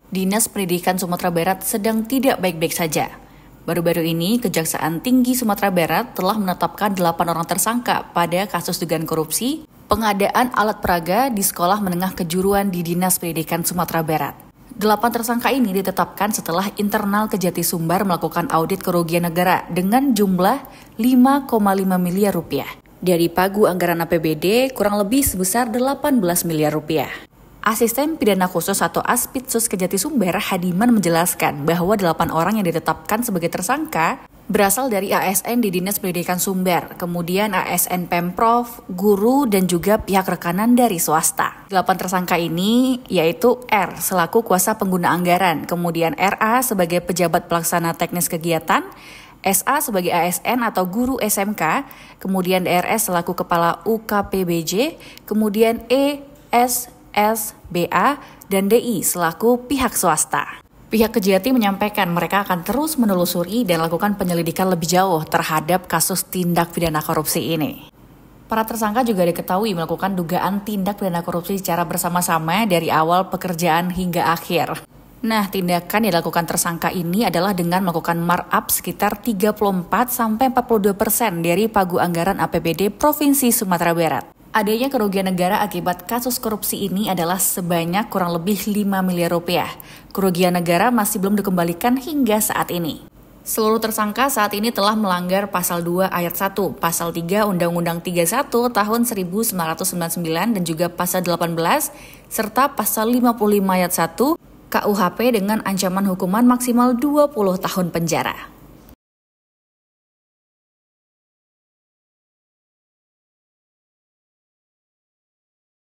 Dinas Pendidikan Sumatera Barat sedang tidak baik-baik saja. Baru-baru ini, Kejaksaan Tinggi Sumatera Barat telah menetapkan 8 orang tersangka pada kasus dugaan korupsi pengadaan alat peraga di sekolah menengah kejuruan di Dinas Pendidikan Sumatera Barat. 8 tersangka ini ditetapkan setelah internal Kejati Sumbar melakukan audit kerugian negara dengan jumlah 5,5 miliar rupiah. Dari pagu anggaran APBD kurang lebih sebesar 18 miliar rupiah. Asisten Pidana Khusus atau Aspidsus Kejati Sumbar Hadiman menjelaskan bahwa 8 orang yang ditetapkan sebagai tersangka berasal dari ASN di Dinas Pendidikan Sumbar, kemudian ASN Pemprov, guru, dan juga pihak rekanan dari swasta. 8 tersangka ini yaitu R selaku kuasa pengguna anggaran, kemudian RA sebagai pejabat pelaksana teknis kegiatan, SA sebagai ASN atau guru SMK, kemudian DRS selaku kepala UKPBJ, kemudian ES SBA, dan DI selaku pihak swasta. Pihak Kejati menyampaikan mereka akan terus menelusuri dan lakukan penyelidikan lebih jauh terhadap kasus tindak pidana korupsi ini. Para tersangka juga diketahui melakukan dugaan tindak pidana korupsi secara bersama-sama dari awal pekerjaan hingga akhir. Nah, tindakan yang dilakukan tersangka ini adalah dengan melakukan markup sekitar 34-42% dari pagu anggaran APBD Provinsi Sumatera Barat. Adanya kerugian negara akibat kasus korupsi ini adalah sebanyak kurang lebih 5 miliar rupiah. Kerugian negara masih belum dikembalikan hingga saat ini. Seluruh tersangka saat ini telah melanggar Pasal 2 Ayat 1, Pasal 3 Undang-Undang 31 tahun 1999 dan juga Pasal 18 serta Pasal 55 Ayat 1 KUHP dengan ancaman hukuman maksimal 20 tahun penjara.